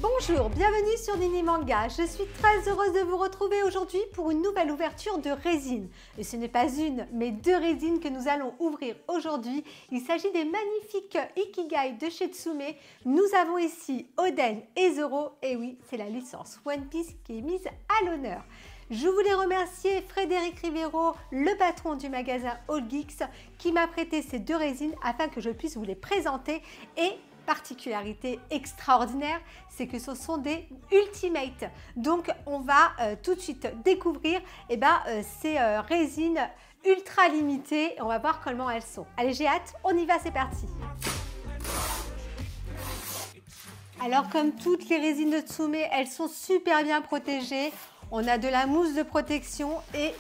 Bonjour, bienvenue sur Nini Manga. Je suis très heureuse de vous retrouver aujourd'hui pour une nouvelle ouverture de résine. Et ce n'est pas une, mais deux résines que nous allons ouvrir aujourd'hui. Il s'agit des magnifiques Ikigai de chez Tsume. Nous avons ici Oden et Zoro. Et oui, c'est la licence One Piece qui est mise à l'honneur. Je voulais remercier Frédéric Rivero, le patron du magasin All Geeks, qui m'a prêté ces deux résines afin que je puisse vous les présenter. Et particularité extraordinaire, c'est que ce sont des Ultimate. Donc on va tout de suite découvrir ces résines ultra limitées. On va voir comment elles sont. Allez, j'ai hâte, on y va, c'est parti. Alors comme toutes les résines de Tsume, elles sont super bien protégées. On a de la mousse de protection et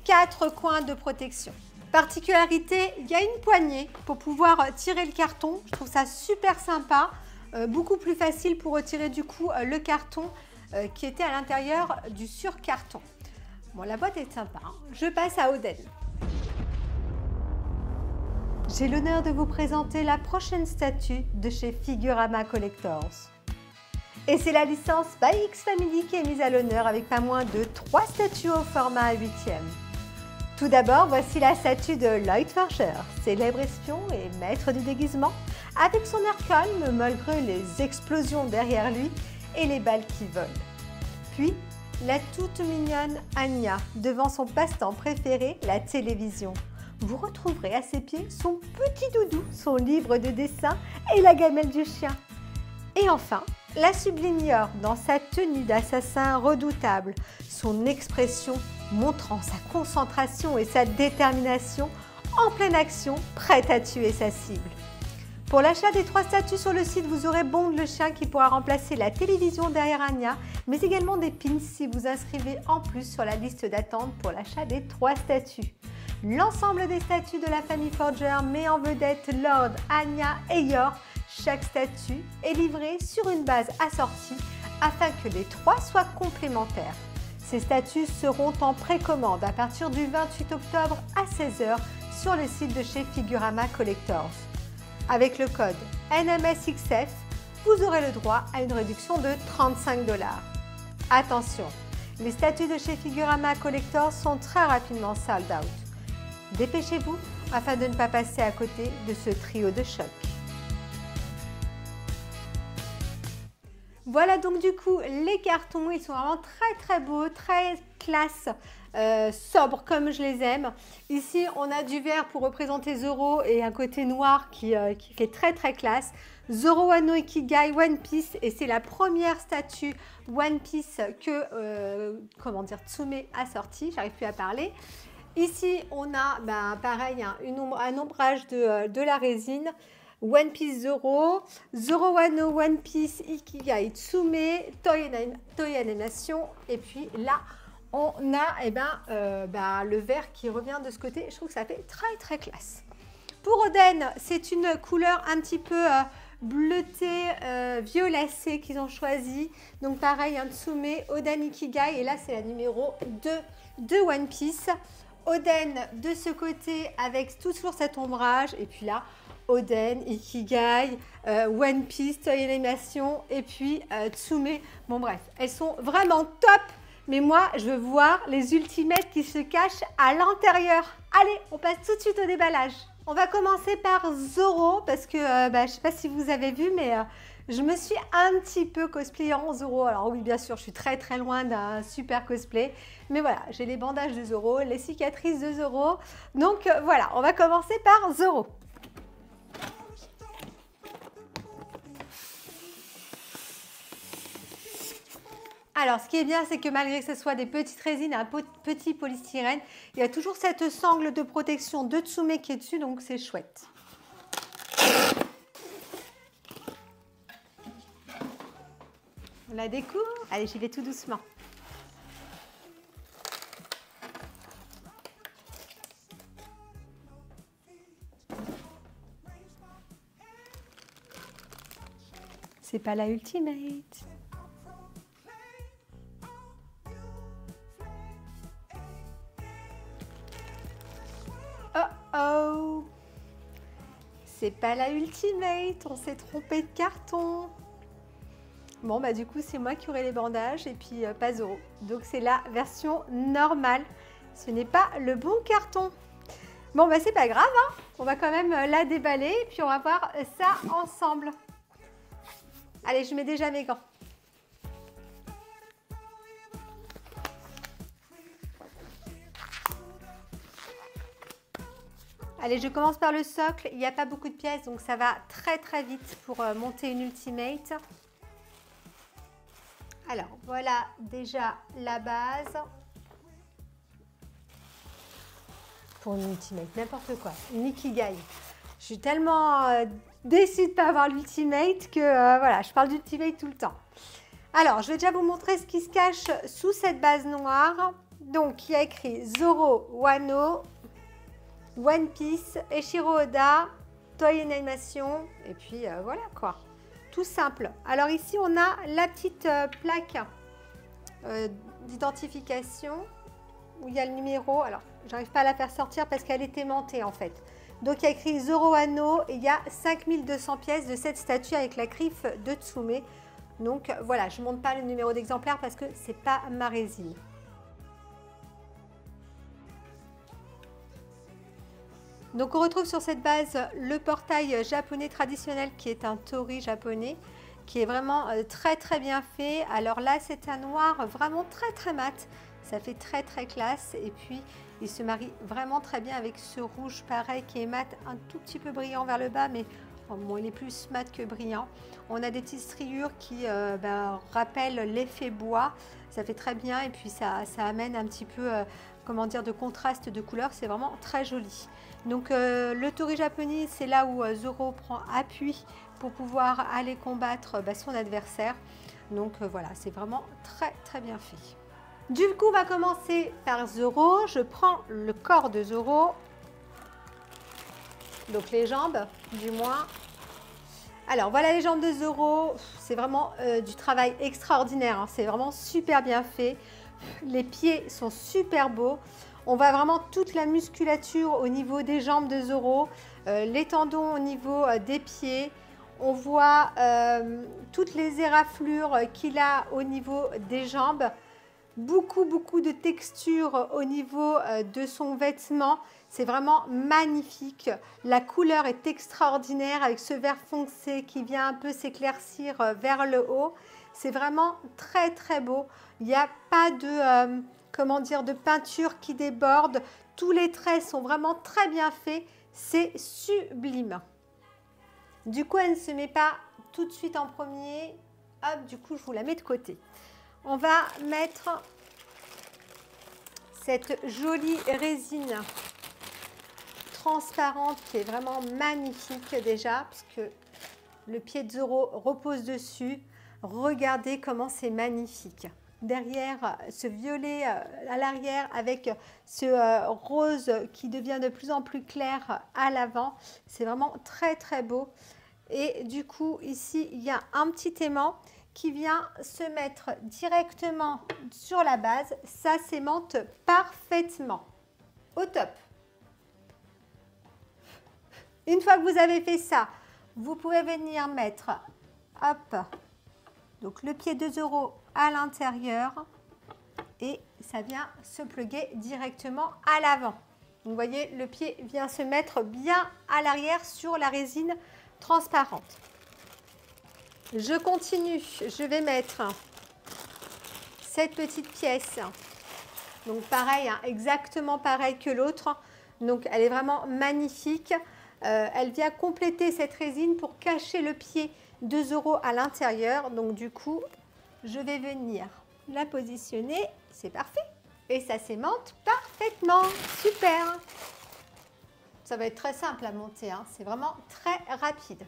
4 coins de protection. Particularité, il y a une poignée pour pouvoir tirer le carton. Je trouve ça super sympa. Beaucoup plus facile pour retirer du coup le carton qui était à l'intérieur du surcarton. Bon, la boîte est sympa. Hein. Je passe à Oden. J'ai l'honneur de vous présenter la prochaine statue de chez Figurama Collectors. Et c'est la licence by X Family qui est mise à l'honneur avec pas moins de 3 statues au format 8e. Tout d'abord, voici la statue de Lloyd Forger, célèbre espion et maître du déguisement, avec son air calme malgré les explosions derrière lui et les balles qui volent. Puis, la toute mignonne Anya, devant son passe-temps préféré, la télévision. Vous retrouverez à ses pieds son petit doudou, son livre de dessin et la gamelle du chien. Et enfin, la sublime Yor dans sa tenue d'assassin redoutable, son expression montrant sa concentration et sa détermination en pleine action, prête à tuer sa cible. Pour l'achat des 3 statues sur le site, vous aurez Bond le chien qui pourra remplacer la télévision derrière Anya, mais également des pins si vous inscrivez en plus sur la liste d'attente pour l'achat des 3 statues. L'ensemble des statues de la famille Forger met en vedette Lord, Anya et Yor. Chaque statue est livrée sur une base assortie afin que les 3 soient complémentaires. Ces statues seront en précommande à partir du 28 octobre à 16 h sur le site de chez Figurama Collectors. Avec le code NMSXF, vous aurez le droit à une réduction de 35 $. Attention, les statues de chez Figurama Collectors sont très rapidement sold out. Dépêchez-vous afin de ne pas passer à côté de ce trio de choc. Voilà donc du coup les cartons, ils sont vraiment très beaux, très classe, sobres comme je les aime. Ici on a du vert pour représenter Zoro et un côté noir qui fait très classe. Zoro Wano Ikigai One Piece, et c'est la première statue One Piece que Tsume a sorti, j'arrive plus à parler. Ici on a pareil un ombrage de la résine. One Piece Zoro, Zoro Wano One Piece Ikigai Tsume, Toei Animation, et puis là on a le vert qui revient de ce côté. Je trouve que ça fait très classe. Pour Oden, c'est une couleur un petit peu bleutée, violacée qu'ils ont choisi. Donc pareil, un Tsume, Oden Ikigai, et là c'est la numéro 2 de One Piece. Oden de ce côté avec toujours cet ombrage, et puis là Oden, Ikigai, One Piece, Toei Animation, et puis Tsume. Bon bref, elles sont vraiment top, mais moi je veux voir les ultimates qui se cachent à l'intérieur. Allez, on passe tout de suite au déballage. On va commencer par Zoro, parce que je ne sais pas si vous avez vu, mais je me suis un petit peu cosplayée en Zoro. Alors oui, bien sûr, je suis très loin d'un super cosplay, mais voilà, j'ai les bandages de Zoro, les cicatrices de Zoro. Donc voilà, on va commencer par Zoro. Alors, ce qui est bien, c'est que malgré que ce soit des petites résines, un petit polystyrène, il y a toujours cette sangle de protection de Tsume qui est dessus, donc c'est chouette. On la découvre. Allez, j'y vais tout doucement. C'est pas la Ultimate. Oh, c'est pas la Ultimate, on s'est trompé de carton. Bon, bah du coup, c'est moi qui aurai les bandages et puis pas Zoro. Donc, c'est la version normale. Ce n'est pas le bon carton. Bon, bah c'est pas grave, hein. On va quand même la déballer et puis on va voir ça ensemble. Allez, je mets déjà mes gants. Allez, je commence par le socle. Il n'y a pas beaucoup de pièces, donc ça va très très vite pour monter une Ultimate. Alors, voilà déjà la base. Pour une Ultimate, n'importe quoi. Une Ikigai. Je suis tellement déçue de ne pas avoir l'Ultimate que voilà, je parle d'Ultimate tout le temps. Alors, je vais déjà vous montrer ce qui se cache sous cette base noire. Donc, il y a écrit Zoro Wano, One Piece, Eiichiro Oda, Toei Animation, et puis voilà quoi. Tout simple. Alors ici, on a la petite plaque d'identification où il y a le numéro. Alors, j'arrive pas à la faire sortir parce qu'elle est aimantée en fait. Donc, il y a écrit Zoro Wano et il y a 5200 pièces de cette statue avec la griffe de Tsume. Donc, voilà, je ne montre pas le numéro d'exemplaire parce que c'est pas ma résine. Donc on retrouve sur cette base le portail japonais traditionnel qui est un tori japonais qui est vraiment très très bien fait. Alors là c'est un noir vraiment très très mat, ça fait très très classe et puis il se marie vraiment très bien avec ce rouge pareil qui est mat, un tout petit peu brillant vers le bas mais bon, il est plus mat que brillant. On a des petites striures qui rappellent l'effet bois, ça fait très bien et puis ça amène un petit peu comment dire, de contraste de couleurs, c'est vraiment très joli. Donc le tori japonais, c'est là où Zoro prend appui pour pouvoir aller combattre son adversaire. Donc voilà, c'est vraiment très très bien fait. Du coup, on va commencer par Zoro. Je prends le corps de Zoro, donc les jambes du moins. Alors voilà les jambes de Zoro, c'est vraiment du travail extraordinaire, hein. C'est vraiment super bien fait. Les pieds sont super beaux. On voit vraiment toute la musculature au niveau des jambes de Zoro, les tendons au niveau des pieds. On voit toutes les éraflures qu'il a au niveau des jambes. Beaucoup de texture au niveau de son vêtement. C'est vraiment magnifique. La couleur est extraordinaire avec ce vert foncé qui vient un peu s'éclaircir vers le haut. C'est vraiment très très beau. Il n'y a pas de, comment dire, de peinture qui déborde. Tous les traits sont vraiment très bien faits. C'est sublime. Du coup, elle ne se met pas tout de suite en premier. Hop, du coup, je vous la mets de côté. On va mettre cette jolie résine transparente qui est vraiment magnifique déjà, puisque le pied de Zoro repose dessus. Regardez comment c'est magnifique. Derrière, ce violet à l'arrière avec ce rose qui devient de plus en plus clair à l'avant. C'est vraiment très très beau. Et du coup, ici, il y a un petit aimant qui vient se mettre directement sur la base. Ça s'aimante parfaitement. Au top. Une fois que vous avez fait ça, vous pouvez venir mettre, hop, donc le pied de Zoro à l'intérieur et ça vient se pluguer directement à l'avant. Vous voyez, le pied vient se mettre bien à l'arrière sur la résine transparente. Je continue, je vais mettre cette petite pièce. Donc pareil, hein, exactement pareil que l'autre. Donc elle est vraiment magnifique. Elle vient compléter cette résine pour cacher le pied de Zoro à l'intérieur. Donc du coup, je vais venir la positionner. C'est parfait. Et ça s'aimante parfaitement. Super. Ça va être très simple à monter, hein. C'est vraiment très rapide.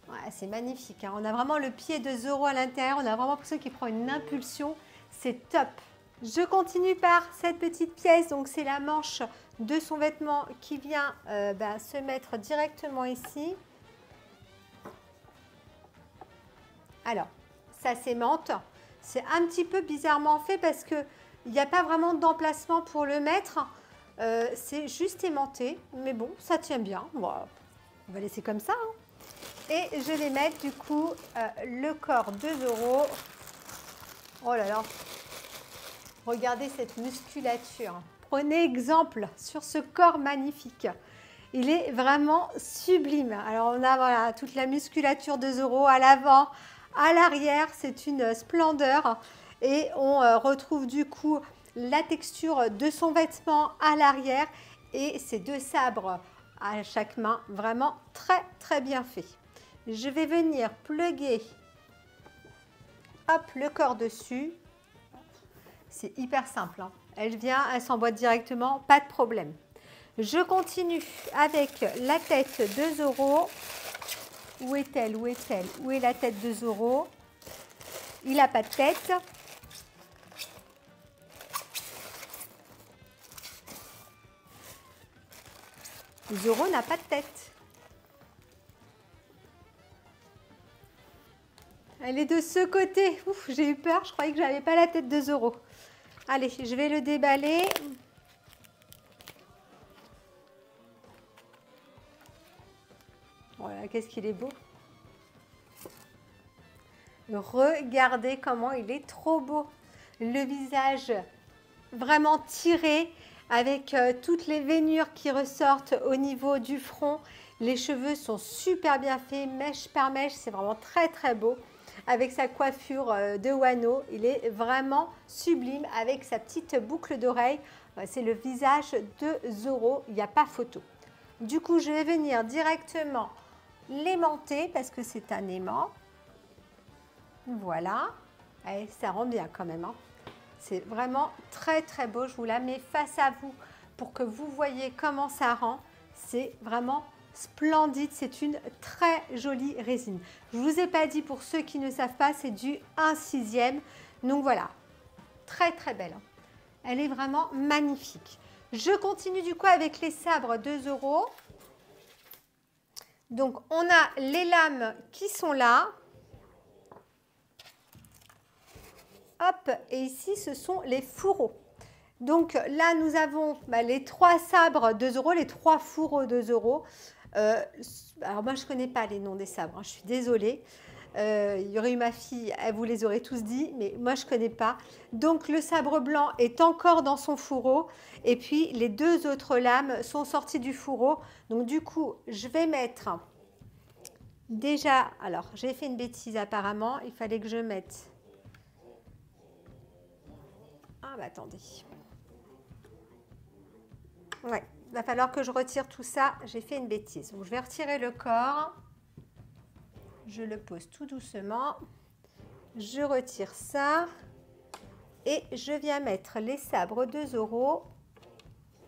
Ouais, c'est magnifique, hein. On a vraiment le pied de Zoro à l'intérieur. On a vraiment l'impression qu'il prend une impulsion. C'est top. Je continue par cette petite pièce. Donc c'est la manche de son vêtement qui vient se mettre directement ici. Alors, ça s'aimante. C'est un petit peu bizarrement fait parce qu'il n'y a pas vraiment d'emplacement pour le mettre. C'est juste aimanté. Mais bon, ça tient bien. On va laisser comme ça, hein. Et je vais mettre du coup le corps 2 €. Oh là là, regardez cette musculature. Prenez exemple sur ce corps magnifique. Il est vraiment sublime. Alors on a voilà, toute la musculature de Zoro à l'avant, à l'arrière, c'est une splendeur. Et on retrouve du coup la texture de son vêtement à l'arrière et ces deux sabres à chaque main, vraiment très très bien fait. Je vais venir plugger hop, le corps dessus. C'est hyper simple, hein. Elle vient, elle s'emboîte directement, pas de problème. Je continue avec la tête de Zoro. Où est-elle? Où est-elle? Où est la tête de Zoro? Il n'a pas de tête. Zoro n'a pas de tête. Elle est de ce côté. Ouf, j'ai eu peur, je croyais que j'avais pas la tête de Zoro. Allez, je vais le déballer. Voilà, qu'est-ce qu'il est beau. Regardez comment il est trop beau. Le visage vraiment tiré avec toutes les veinures qui ressortent au niveau du front. Les cheveux sont super bien faits, mèche par mèche, c'est vraiment très très beau. Avec sa coiffure de Wano, il est vraiment sublime avec sa petite boucle d'oreille. C'est le visage de Zoro, il n'y a pas photo. Du coup, je vais venir directement l'aimanter parce que c'est un aimant. Voilà, et ça rend bien quand même, hein. C'est vraiment très très beau. Je vous la mets face à vous pour que vous voyez comment ça rend. C'est vraiment splendide. C'est une très jolie résine. Je ne vous ai pas dit, pour ceux qui ne savent pas, c'est du 1/6. Donc voilà, très très belle. Elle est vraiment magnifique. Je continue du coup avec les sabres de Zoro. Donc on a les lames qui sont là. Hop, et ici, ce sont les fourreaux. Donc là, nous avons les 3 sabres de Zoro, les 3 fourreaux de Zoro. Alors moi, je ne connais pas les noms des sabres, hein, je suis désolée. Il y aurait eu ma fille, elle vous les aurait tous dit, mais moi, je ne connais pas. Donc le sabre blanc est encore dans son fourreau. Et puis, les 2 autres lames sont sorties du fourreau. Donc du coup, je vais mettre déjà... Alors, j'ai fait une bêtise apparemment. Il fallait que je mette... Ah bah attendez. Ouais, il va falloir que je retire tout ça. J'ai fait une bêtise. Donc je vais retirer le corps. Je le pose tout doucement. Je retire ça. Et je viens mettre les sabres de Zoro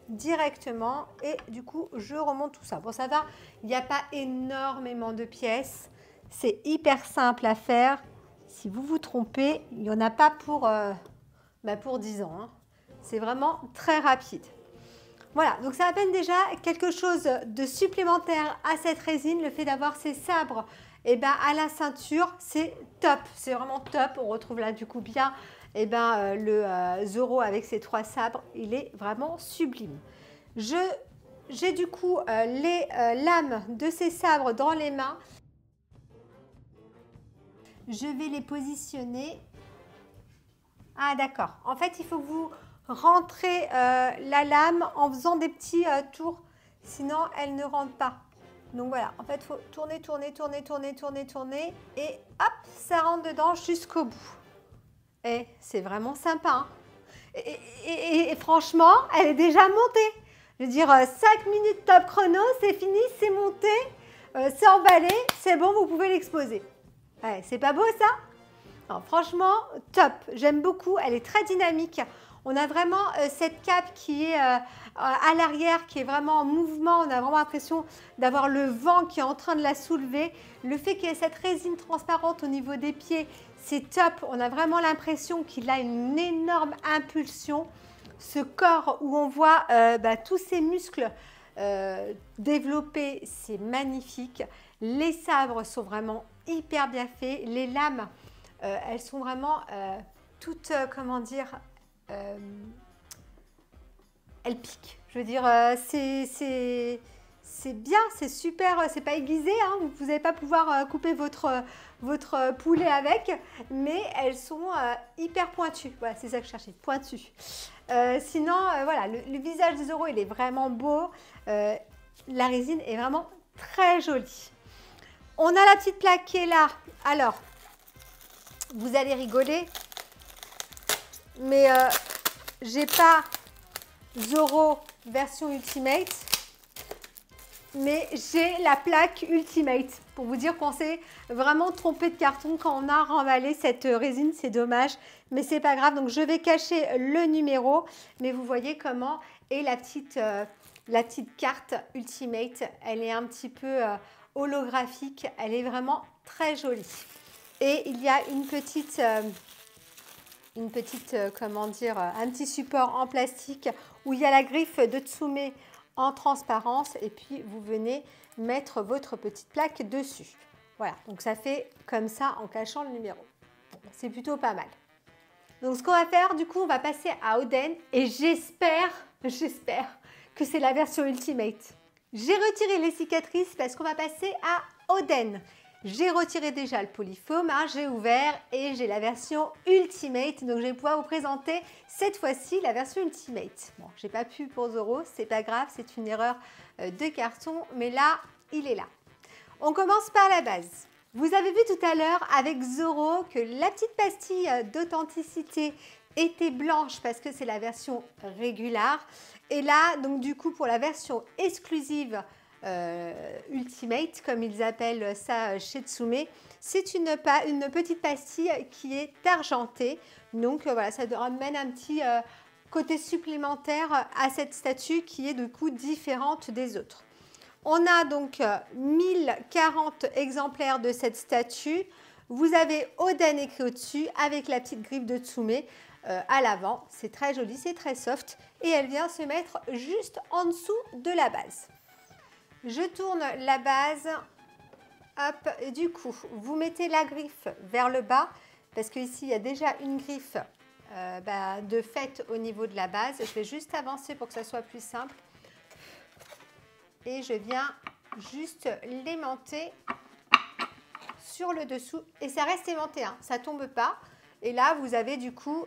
directement. Et du coup, je remonte tout ça. Bon, ça va. Il n'y a pas énormément de pièces. C'est hyper simple à faire. Si vous vous trompez, il n'y en a pas pour... pour 10 ans, hein. C'est vraiment très rapide. Voilà, donc ça amène déjà quelque chose de supplémentaire à cette résine. Le fait d'avoir ces sabres à la ceinture, c'est top. C'est vraiment top. On retrouve là du coup bien le Zoro avec ses 3 sabres. Il est vraiment sublime. J'ai du coup les lames de ces sabres dans les mains. Je vais les positionner. Ah d'accord, en fait il faut que vous rentrez la lame en faisant des petits tours, sinon elle ne rentre pas. Donc voilà, en fait il faut tourner, tourner, tourner, tourner, tourner, tourner et hop, ça rentre dedans jusqu'au bout. Et c'est vraiment sympa, hein. Et franchement, elle est déjà montée. Je veux dire, 5 minutes top chrono, c'est fini, c'est monté, c'est emballé, c'est bon, vous pouvez l'exposer. Ouais, c'est pas beau ça ? Non, franchement, top. J'aime beaucoup. Elle est très dynamique. On a vraiment cette cape qui est à l'arrière, qui est vraiment en mouvement. On a vraiment l'impression d'avoir le vent qui est en train de la soulever. Le fait qu'il y ait cette résine transparente au niveau des pieds, c'est top. On a vraiment l'impression qu'il a une énorme impulsion. Ce corps où on voit tous ces muscles développés, c'est magnifique. Les sabres sont vraiment hyper bien faits. Les lames... elles sont vraiment toutes, comment dire, elles piquent. Je veux dire, c'est bien, c'est super, c'est pas aiguisé, hein, vous n'allez pas pouvoir couper votre poulet avec, mais elles sont hyper pointues. Voilà, c'est ça que je cherchais, pointues. Sinon, voilà, le visage de Zoro, il est vraiment beau. La résine est vraiment très jolie. On a la petite plaque qui est là. Alors, vous allez rigoler, mais j'ai pas Zoro version Ultimate, mais j'ai la plaque Ultimate pour vous dire qu'on s'est vraiment trompé de carton quand on a remballé cette résine. C'est dommage, mais c'est pas grave. Donc je vais cacher le numéro, mais vous voyez comment est la petite carte Ultimate. Elle est un petit peu holographique, elle est vraiment très jolie. Et il y a une petite comment dire, un petit support en plastique où il y a la griffe de Tsume en transparence et puis vous venez mettre votre petite plaque dessus. Voilà, donc ça fait comme ça en cachant le numéro. C'est plutôt pas mal. Donc ce qu'on va faire, du coup, on va passer à Oden et j'espère que c'est la version Ultimate. J'ai retiré les cicatrices parce qu'on va passer à Oden. J'ai retiré déjà le polyfoam, hein, j'ai ouvert et j'ai la version Ultimate. Donc, je vais pouvoir vous présenter cette fois-ci la version Ultimate. Bon, j'ai pas pu pour Zoro, c'est pas grave, c'est une erreur de carton, mais là, il est là. On commence par la base. Vous avez vu tout à l'heure avec Zoro que la petite pastille d'authenticité était blanche parce que c'est la version régulière. Et là, donc du coup, pour la version exclusive Ultimate, comme ils appellent ça chez Tsume, c'est une petite pastille qui est argentée. Donc voilà, ça ramène un petit côté supplémentaire à cette statue qui est du coup différente des autres. On a donc 1040 exemplaires de cette statue. Vous avez Oden écrit au-dessus avec la petite griffe de Tsume à l'avant. C'est très joli, c'est très soft et elle vient se mettre juste en dessous de la base. Je tourne la base, hop, et du coup, vous mettez la griffe vers le bas parce qu'ici, il y a déjà une griffe de fait au niveau de la base. Je vais juste avancer pour que ça soit plus simple. Et je viens juste l'aimanter sur le dessous. Et ça reste aimanté, hein, ça ne tombe pas. Et là, vous avez du coup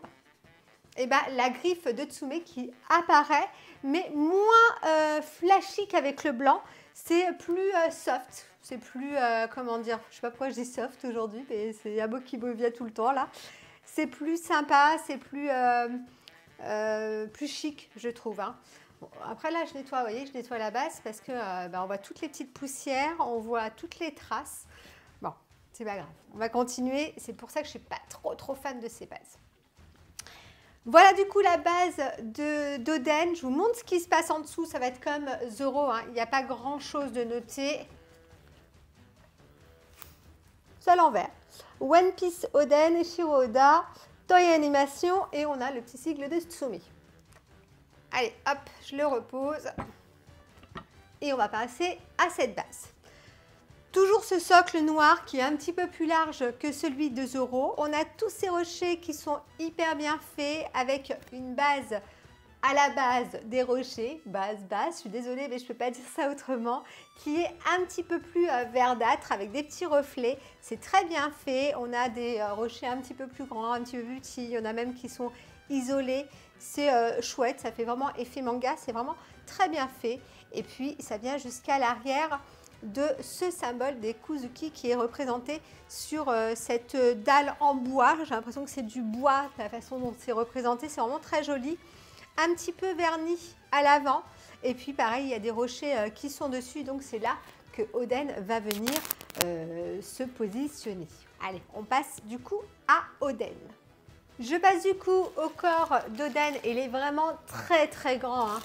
la griffe de Tsume qui apparaît, mais moins flashy qu'avec le blanc. C'est plus soft, c'est plus, comment dire, je ne sais pas pourquoi je dis soft aujourd'hui, mais c'est un mot qui me vient tout le temps là. C'est plus sympa, c'est plus chic, je trouve. Hein. Bon, après là, je nettoie, vous voyez, je nettoie la base parce que on voit toutes les petites poussières, on voit toutes les traces. Bon, c'est pas grave, on va continuer. C'est pour ça que je ne suis pas trop fan de ces bases. Voilà du coup la base d'Oden. Je vous montre ce qui se passe en dessous. Ça va être comme Zoro. Hein. Il n'y a pas grand chose de noté. C'est à l'envers. One Piece Oden, Shiro Oda, Toei Animation et on a le petit sigle de Tsume. Allez, hop, je le repose. Et on va passer à cette base. Toujours ce socle noir qui est un petit peu plus large que celui de Zoro. On a tous ces rochers qui sont hyper bien faits avec une base à la base des rochers. Base, je suis désolée mais je ne peux pas dire ça autrement. Qui est un petit peu plus verdâtre avec des petits reflets. C'est très bien fait. On a des rochers un petit peu plus grands, un petit peu plus petits. Il y en a même qui sont isolés. C'est chouette, ça fait vraiment effet manga. C'est vraiment très bien fait. Et puis ça vient jusqu'à l'arrière de ce symbole des Kuzuki qui est représenté sur cette dalle en bois. J'ai l'impression que c'est du bois, la façon dont c'est représenté, c'est vraiment très joli. Un petit peu verni à l'avant et puis pareil, il y a des rochers qui sont dessus, donc c'est là que Oden va venir se positionner. Allez, on passe du coup à Oden. Je passe du coup au corps d'Oden et il est vraiment très grand. Hein.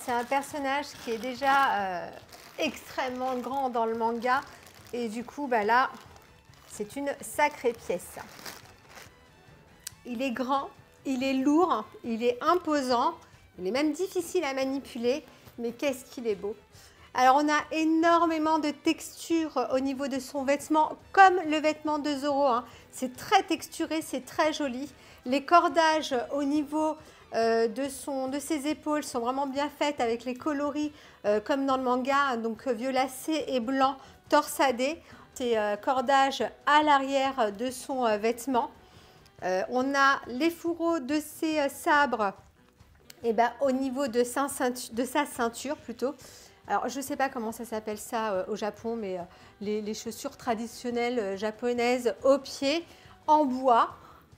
C'est un personnage qui est déjà extrêmement grand dans le manga et du coup là c'est une sacrée pièce. Il est grand, il est lourd, il est imposant, il est même difficile à manipuler, mais qu'est-ce qu'il est beau. Alors on a énormément de texture au niveau de son vêtement, comme le vêtement de Zoro, hein. C'est très texturé, c'est très joli. Les cordages au niveau de ses épaules sont vraiment bien faites avec les coloris comme dans le manga, hein, donc violacé et blanc torsadé. Ces cordages à l'arrière de son vêtement. On a les fourreaux de ses sabres au niveau de sa ceinture plutôt. Alors, je ne sais pas comment ça s'appelle ça au Japon, mais les chaussures traditionnelles japonaises au pied, en bois.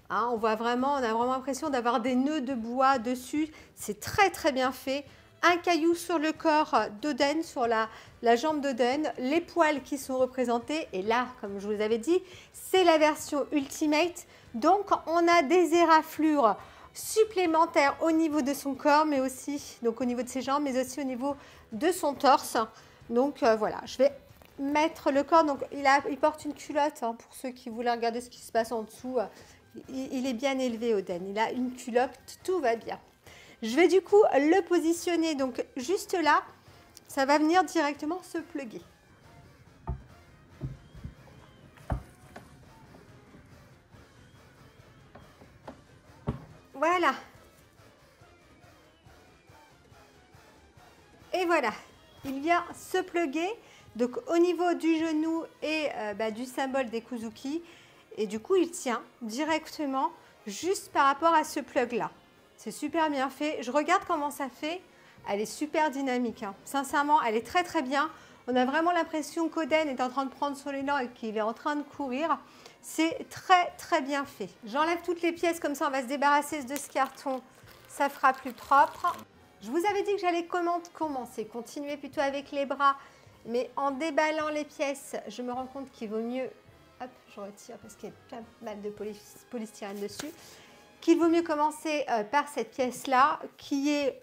Hein, on a vraiment l'impression d'avoir des nœuds de bois dessus. C'est très, très bien fait. Un caillou sur le corps d'Oden, sur la jambe d'Oden. Les poils qui sont représentés. Et là, comme je vous avais dit, c'est la version Ultimate. Donc, on a des éraflures supplémentaires au niveau de son corps, mais aussi donc au niveau de ses jambes, mais aussi au niveau de son torse. Donc voilà, je vais mettre le corps. Donc il porte une culotte, hein, pour ceux qui voulaient regarder ce qui se passe en dessous. Il est bien élevé, Oden. Il a une culotte, tout va bien. Je vais du coup le positionner donc juste là. Ça va venir directement se plugger. Voilà. Et voilà, il vient se plugger donc au niveau du genou et du symbole des Kuzuki. Et du coup, il tient directement juste par rapport à ce plug-là. C'est super bien fait. Je regarde comment ça fait. Elle est super dynamique, hein. Sincèrement, elle est très très bien. On a vraiment l'impression qu'Oden est en train de prendre son élan et qu'il est en train de courir. C'est très très bien fait. J'enlève toutes les pièces, comme ça on va se débarrasser de ce carton. Ça fera plus propre. Je vous avais dit que j'allais continuer plutôt avec les bras. Mais en déballant les pièces, je me rends compte qu'il vaut mieux... Hop, je retire parce qu'il y a pas mal de polystyrène dessus. Qu'il vaut mieux commencer par cette pièce-là qui est...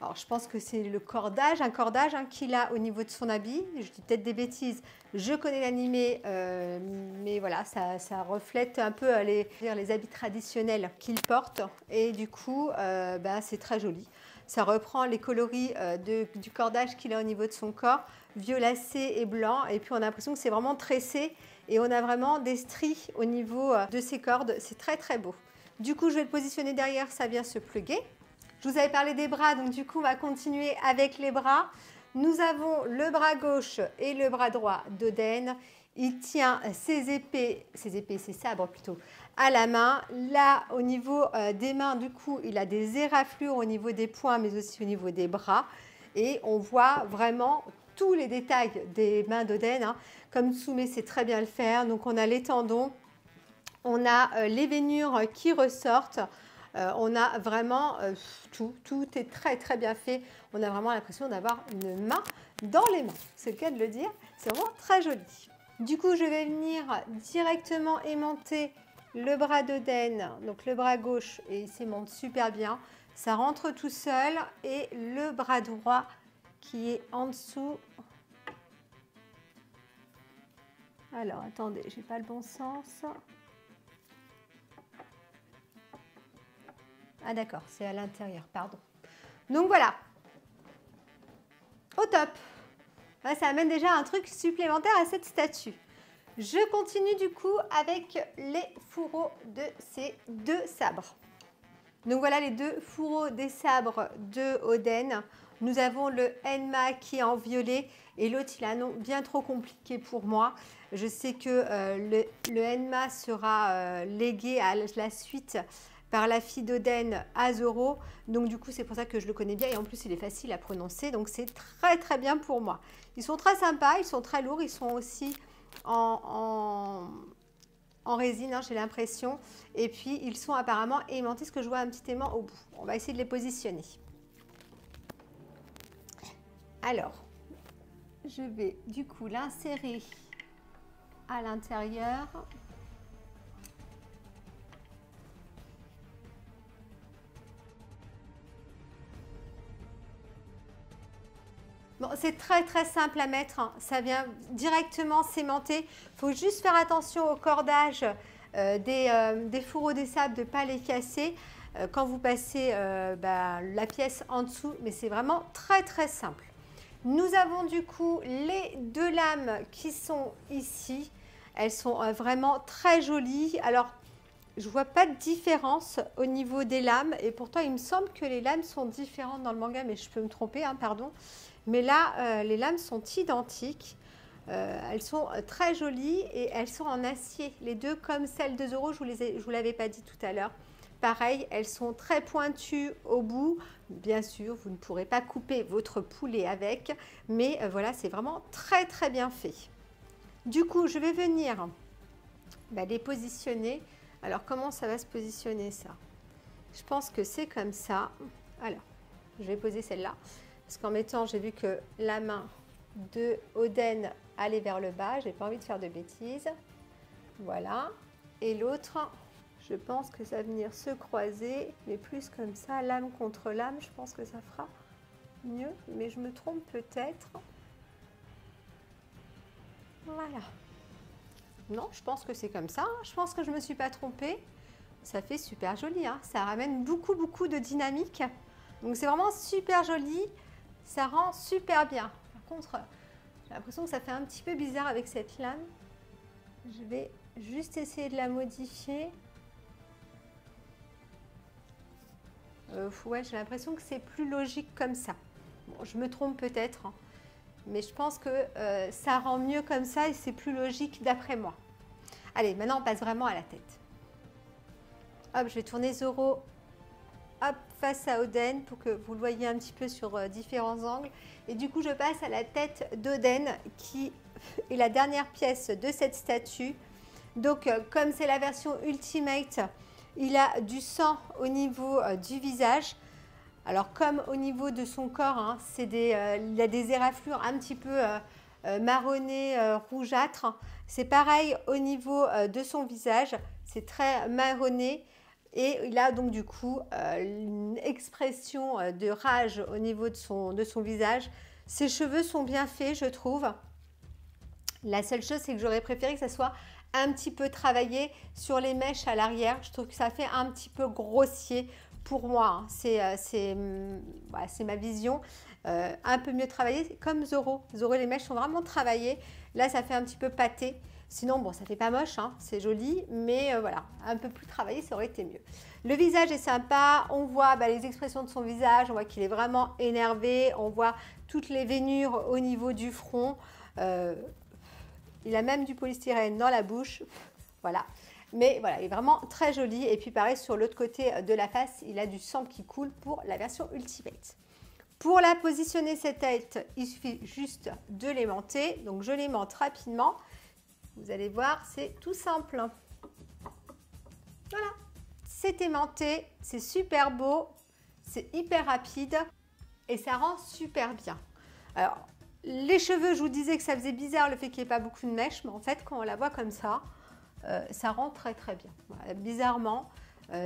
alors, je pense que c'est le cordage, un cordage hein, qu'il a au niveau de son habit. Je dis peut-être des bêtises. Je connais l'animé, mais voilà, ça reflète un peu les habits traditionnels qu'il porte. Et du coup, c'est très joli. Ça reprend les coloris du cordage qu'il a au niveau de son corps, violacé et blanc. Et puis, on a l'impression que c'est vraiment tressé. Et on a vraiment des stries au niveau de ses cordes. C'est très, très beau. Du coup, je vais le positionner derrière, ça vient se pluguer. Je vous avais parlé des bras, donc du coup, on va continuer avec les bras. Nous avons le bras gauche et le bras droit d'Oden. Il tient ses sabres plutôt, à la main. Là, au niveau des mains, du coup, il a des éraflures au niveau des poings, mais aussi au niveau des bras. Et on voit vraiment tous les détails des mains d'Oden, hein. Comme Tsume sait très bien le faire. Donc, on a les tendons, on a les veinures qui ressortent. On a vraiment tout est très très bien fait. On a vraiment l'impression d'avoir une main dans les mains. C'est le cas de le dire. C'est vraiment très joli. Du coup, je vais venir directement aimanter le bras d'Oden, donc le bras gauche, et il s'aimante super bien. Ça rentre tout seul. Et le bras droit qui est en dessous. Alors, attendez, j'ai pas le bon sens. Ah d'accord, c'est à l'intérieur, pardon. Donc voilà, au top. Ça amène déjà un truc supplémentaire à cette statue. Je continue du coup avec les fourreaux de ces deux sabres. Donc voilà les deux fourreaux des sabres de Oden. Nous avons le Enma qui est en violet et l'autre il a un nom bien trop compliqué pour moi. Je sais que le Enma sera légué à la suite par la fille d'Oden à Zoro. Donc du coup, c'est pour ça que je le connais bien. Et en plus, il est facile à prononcer. Donc c'est très très bien pour moi. Ils sont très sympas, ils sont très lourds. Ils sont aussi en résine, hein, j'ai l'impression. Et puis, ils sont apparemment aimantés, parce que je vois un petit aimant au bout. On va essayer de les positionner. Alors, je vais du coup l'insérer à l'intérieur. Bon, c'est très très simple à mettre, hein. Ça vient directement s'aimanter. Il faut juste faire attention au cordage des fourreaux des sables, de ne pas les casser quand vous passez la pièce en dessous. Mais c'est vraiment très très simple. Nous avons du coup les deux lames qui sont ici. Elles sont vraiment très jolies. Alors, je ne vois pas de différence au niveau des lames. Et pourtant, il me semble que les lames sont différentes dans le manga, mais je peux me tromper, hein, pardon. Mais là, les lames sont identiques. Elles sont très jolies et elles sont en acier. Les deux, comme celles de Zoro, je ne vous l'avais pas dit tout à l'heure. Pareil, elles sont très pointues au bout. Bien sûr, vous ne pourrez pas couper votre poulet avec, mais voilà, c'est vraiment très très bien fait. Du coup, je vais venir les positionner. Alors, comment ça va se positionner ça? Je pense que c'est comme ça. Alors, je vais poser celle-là. Parce qu'en mettant, j'ai vu que la main de Oden allait vers le bas. J'ai pas envie de faire de bêtises. Voilà. Et l'autre, je pense que ça va venir se croiser. Mais plus comme ça, lame contre lame. Je pense que ça fera mieux. Mais je me trompe peut-être. Voilà. Non, je pense que c'est comme ça. Je pense que je ne me suis pas trompée. Ça fait super joli. Hein. Ça ramène beaucoup de dynamique. Donc c'est vraiment super joli. Ça rend super bien. Par contre, j'ai l'impression que ça fait un petit peu bizarre avec cette lame. Je vais juste essayer de la modifier. Ouais, j'ai l'impression que c'est plus logique comme ça. Bon, je me trompe peut-être, hein, mais je pense que ça rend mieux comme ça et c'est plus logique d'après moi. Allez, maintenant on passe vraiment à la tête. Hop, je vais tourner Zoro hop, face à Oden pour que vous le voyez un petit peu sur différents angles. Et du coup, je passe à la tête d'Oden qui est la dernière pièce de cette statue. Donc, comme c'est la version Ultimate, il a du sang au niveau du visage. Alors, comme au niveau de son corps, hein, il a des éraflures un petit peu marronnées, rougeâtres. C'est pareil au niveau de son visage. C'est très marronné. Et il a donc du coup une expression de rage au niveau de son visage. Ses cheveux sont bien faits, je trouve. La seule chose, c'est que j'aurais préféré que ça soit un petit peu travaillé sur les mèches à l'arrière. Je trouve que ça fait un petit peu grossier pour moi. Hein. C'est ma vision. Un peu mieux travaillé, comme Zoro. Zoro, les mèches sont vraiment travaillées. Là, ça fait un petit peu pâté. Sinon, bon, ça fait pas moche, hein, c'est joli, mais voilà, un peu plus travaillé, ça aurait été mieux. Le visage est sympa, on voit les expressions de son visage, on voit qu'il est vraiment énervé, on voit toutes les veinures au niveau du front. Il a même du polystyrène dans la bouche, voilà. Mais voilà, il est vraiment très joli. Et puis pareil, sur l'autre côté de la face, il a du sang qui coule pour la version Ultimate. Pour la positionner cette tête, il suffit juste de l'aimanter. Donc je l'aimante rapidement. Vous allez voir, c'est tout simple. Voilà, c'est aimanté, c'est super beau, c'est hyper rapide et ça rend super bien. Alors, les cheveux, je vous disais que ça faisait bizarre le fait qu'il n'y ait pas beaucoup de mèches, mais en fait, quand on la voit comme ça, ça rend très très bien. Voilà, bizarrement,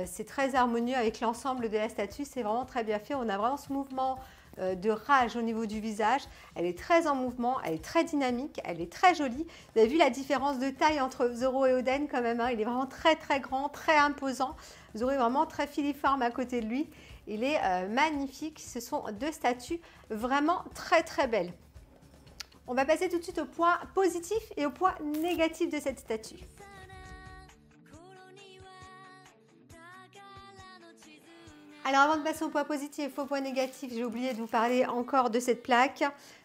c'est très harmonieux avec l'ensemble de la statue, c'est vraiment très bien fait. On a vraiment ce mouvement de rage au niveau du visage. Elle est très en mouvement, elle est très dynamique, elle est très jolie. Vous avez vu la différence de taille entre Zoro et Oden quand même, hein. Il est vraiment très très grand, très imposant. Zoro est vraiment très filiforme à côté de lui. Il est magnifique. Ce sont deux statues vraiment très très belles. On va passer tout de suite au point positif et au point négatif de cette statue. Alors avant de passer au point positif et au point négatif, j'ai oublié de vous parler encore de cette plaque.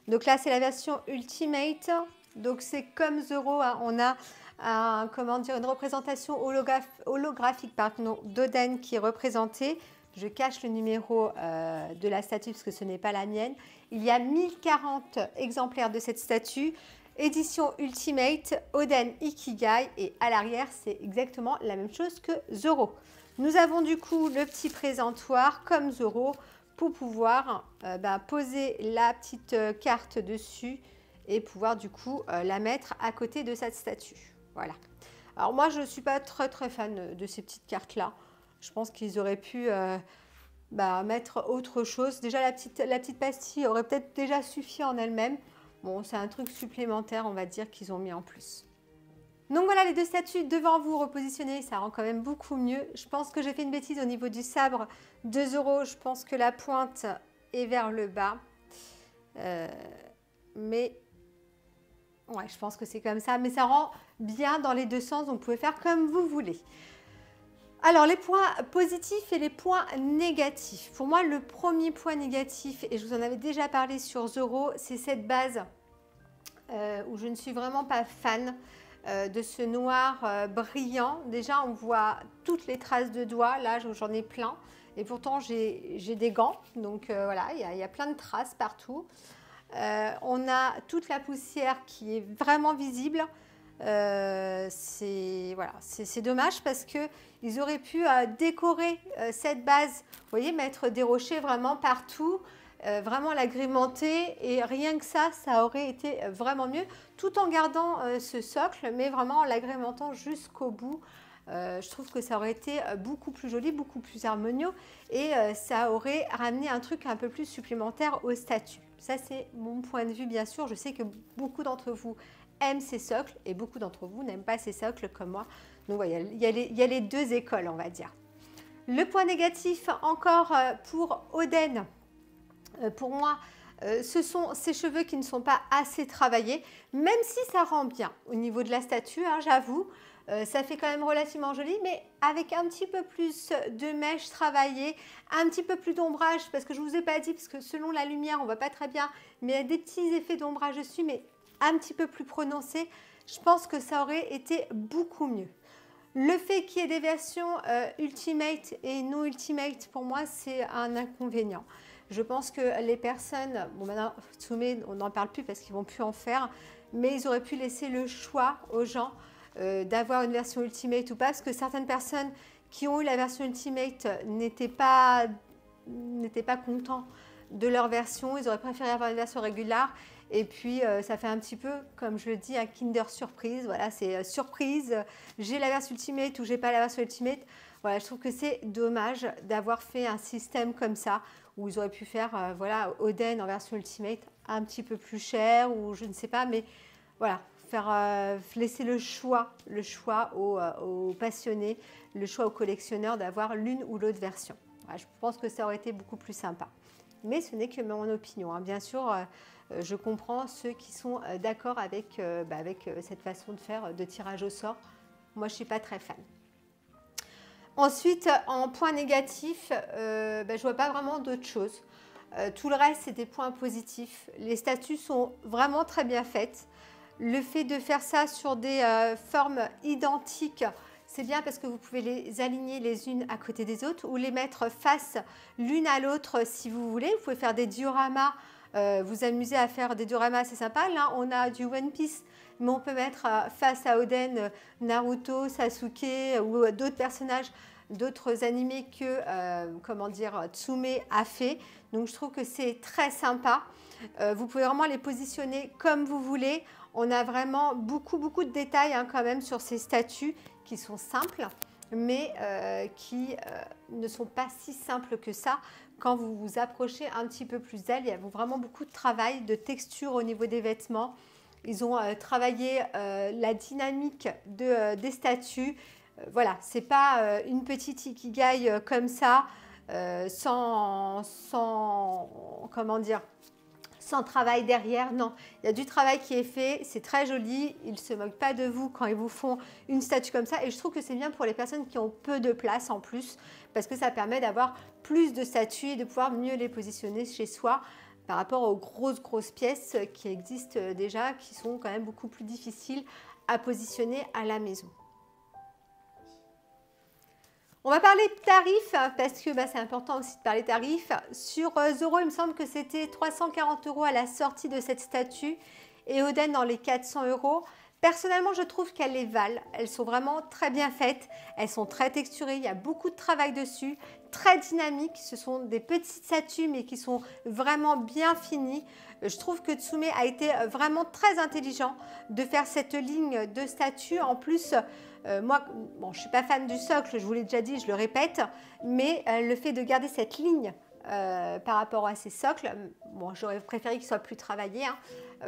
Donc là, c'est la version Ultimate. Donc c'est comme Zoro, hein, on a une représentation holographique d'Oden qui est représentée. Je cache le numéro de la statue parce que ce n'est pas la mienne. Il y a 1040 exemplaires de cette statue. Édition Ultimate, Oden Ikigai. Et à l'arrière, c'est exactement la même chose que Zoro. Nous avons du coup le petit présentoir comme Zoro pour pouvoir poser la petite carte dessus et pouvoir du coup la mettre à côté de cette statue. Voilà. Alors moi, je ne suis pas très fan de ces petites cartes-là. Je pense qu'ils auraient pu mettre autre chose. Déjà, la petite pastille aurait peut-être déjà suffi en elle-même. Bon, c'est un truc supplémentaire, on va dire, qu'ils ont mis en plus. Donc voilà, les deux statues devant vous repositionnées, ça rend quand même beaucoup mieux. Je pense que j'ai fait une bêtise au niveau du sabre de Zoro. Je pense que la pointe est vers le bas. Mais ouais, je pense que c'est comme ça. Mais ça rend bien dans les deux sens, donc vous pouvez faire comme vous voulez. Alors, les points positifs et les points négatifs. Pour moi, le premier point négatif, et je vous en avais déjà parlé sur Zoro, c'est cette base où je ne suis vraiment pas fan de ce noir brillant. Déjà, on voit toutes les traces de doigts. Là, j'en ai plein. Et pourtant, j'ai des gants. Donc, voilà, il y a plein de traces partout. On a toute la poussière qui est vraiment visible. C'est dommage parce qu'ils auraient pu décorer cette base, vous voyez, mettre des rochers vraiment partout, vraiment l'agrémenter, et rien que ça aurait été vraiment mieux, tout en gardant ce socle, mais vraiment en l'agrémentant jusqu'au bout. Je trouve que ça aurait été beaucoup plus joli, beaucoup plus harmonieux, et ça aurait ramené un truc un peu plus supplémentaire au statut. Ça, c'est mon point de vue, bien sûr. Je sais que beaucoup d'entre vous aiment ces socles et beaucoup d'entre vous n'aiment pas ces socles comme moi. Donc, voilà, il y a les deux écoles, on va dire. Le point négatif, encore pour Oden, pour moi, ce sont ces cheveux qui ne sont pas assez travaillés, même si ça rend bien au niveau de la statue, hein, j'avoue. Ça fait quand même relativement joli, mais avec un petit peu plus de mèches travaillées, un petit peu plus d'ombrage, parce que je ne vous ai pas dit, parce que selon la lumière, on ne voit pas très bien, mais il y a des petits effets d'ombrage dessus, mais un petit peu plus prononcés. Je pense que ça aurait été beaucoup mieux. Le fait qu'il y ait des versions Ultimate et non Ultimate, pour moi, c'est un inconvénient. Je pense que les personnes, bon maintenant, Tsume, on n'en parle plus parce qu'ils ne vont plus en faire, mais ils auraient pu laisser le choix aux gens d'avoir une version Ultimate ou pas, parce que certaines personnes qui ont eu la version Ultimate n'étaient pas contents de leur version, ils auraient préféré avoir une version régulière, et puis ça fait un petit peu, comme je le dis, un Kinder Surprise, voilà, c'est surprise, j'ai la version Ultimate ou j'ai pas la version Ultimate. Voilà, je trouve que c'est dommage d'avoir fait un système comme ça, où ils auraient pu faire, voilà, Oden en version Ultimate, un petit peu plus cher, ou je ne sais pas, mais voilà, laisser le choix aux passionnés, le choix aux collectionneurs d'avoir l'une ou l'autre version. Voilà, je pense que ça aurait été beaucoup plus sympa. Mais ce n'est que mon opinion, hein. Bien sûr, je comprends ceux qui sont d'accord avec cette façon de faire de tirage au sort. Moi, je ne suis pas très fan. Ensuite, en point négatif, je ne vois pas vraiment d'autre chose. Tout le reste, c'est des points positifs. Les statues sont vraiment très bien faites. Le fait de faire ça sur des formes identiques, c'est bien parce que vous pouvez les aligner les unes à côté des autres ou les mettre face l'une à l'autre si vous voulez. Vous pouvez faire des dioramas, vous amuser à faire des dioramas, c'est sympa. Là, on a du One Piece, mais on peut mettre face à Oden, Naruto, Sasuke ou d'autres personnages, d'autres animés que, Tsume a fait. Donc, je trouve que c'est très sympa. Vous pouvez vraiment les positionner comme vous voulez. On a vraiment beaucoup de détails hein, quand même sur ces statues qui sont simples, mais qui ne sont pas si simples que ça. Quand vous vous approchez un petit peu plus d'elles, il y a vraiment beaucoup de travail, de texture au niveau des vêtements. Ils ont travaillé la dynamique des statues. Voilà, c'est pas une petite ikigai comme ça, sans travail derrière. Non, il y a du travail qui est fait, c'est très joli, ils ne se moquent pas de vous quand ils vous font une statue comme ça, et je trouve que c'est bien pour les personnes qui ont peu de place en plus, parce que ça permet d'avoir plus de statues et de pouvoir mieux les positionner chez soi par rapport aux grosses pièces qui existent déjà, qui sont quand même beaucoup plus difficiles à positionner à la maison. On va parler tarifs parce que c'est important aussi de parler tarifs. Sur Zoro, il me semble que c'était 340 € à la sortie de cette statue et Oden dans les 400 €. Personnellement, je trouve qu'elles les valent. Elles sont vraiment très bien faites. Elles sont très texturées. Il y a beaucoup de travail dessus. Très dynamiques. Ce sont des petites statues mais qui sont vraiment bien finies. Je trouve que Tsume a été vraiment très intelligent de faire cette ligne de statues. En plus, moi, bon, je ne suis pas fan du socle, je vous l'ai déjà dit, je le répète, mais le fait de garder cette ligne par rapport à ces socles, bon, j'aurais préféré qu'ils soient plus travaillés, hein,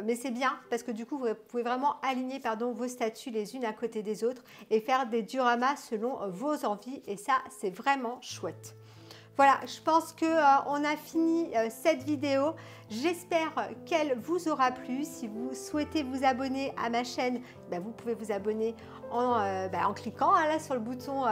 mais c'est bien parce que du coup, vous pouvez vraiment aligner vos statues les unes à côté des autres et faire des dioramas selon vos envies et ça, c'est vraiment chouette. Voilà, je pense qu'on a fini cette vidéo. J'espère qu'elle vous aura plu. Si vous souhaitez vous abonner à ma chaîne, vous pouvez vous abonner en cliquant là sur le bouton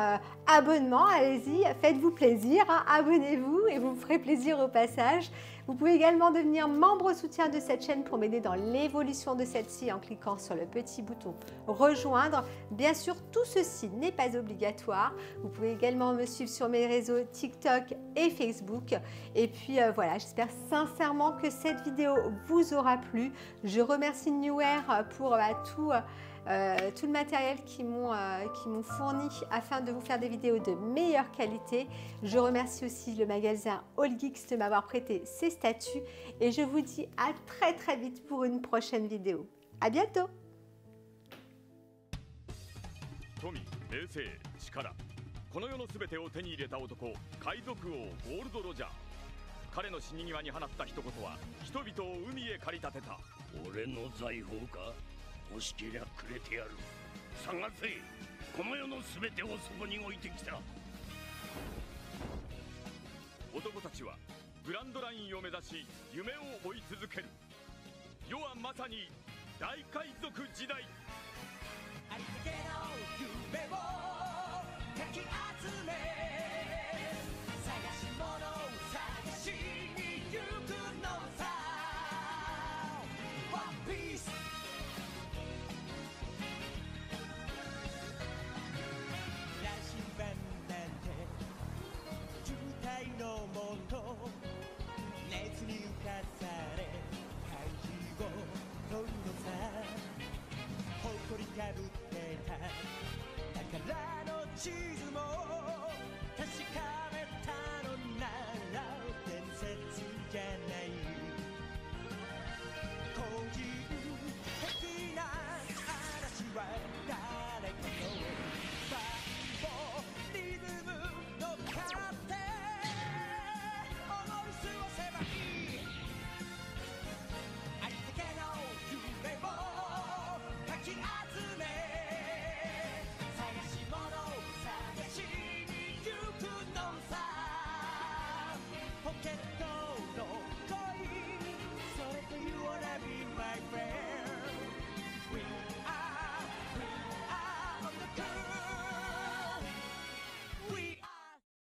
abonnement. Allez-y, faites-vous plaisir, hein, abonnez-vous et vous me ferez plaisir au passage. Vous pouvez également devenir membre soutien de cette chaîne pour m'aider dans l'évolution de celle-ci en cliquant sur le petit bouton rejoindre. Bien sûr, tout ceci n'est pas obligatoire. Vous pouvez également me suivre sur mes réseaux TikTok et Facebook. Et puis voilà, j'espère sincèrement que cette vidéo vous aura plu. Je remercie Newair pour tout le matériel qu'ils m'ont fourni afin de vous faire des vidéos de meilleure qualité. Je remercie aussi le magasin AllGeeks de m'avoir prêté ces statues et je vous dis à très vite pour une prochaine vidéo. À bientôt! 富、名声、力、この世の全てを手に入れた男、海賊王ゴールド・ロジャー。彼の死に際に放った一言は人々を海へ駆り立てた。俺の財宝か？欲しけりゃくれてやる。探せ、この世の全てをそこに置いてきた。男たちはグランドラインを目指し夢を追い続ける。世はまさに大海賊時代。ありったけの夢をかき集め、探し物を探しに行くのさ。ワンピース羅針盤なんて渋滞のもと、熱に浮かされ怪事を取るのさ。誇りかぶってた宝の地図も確か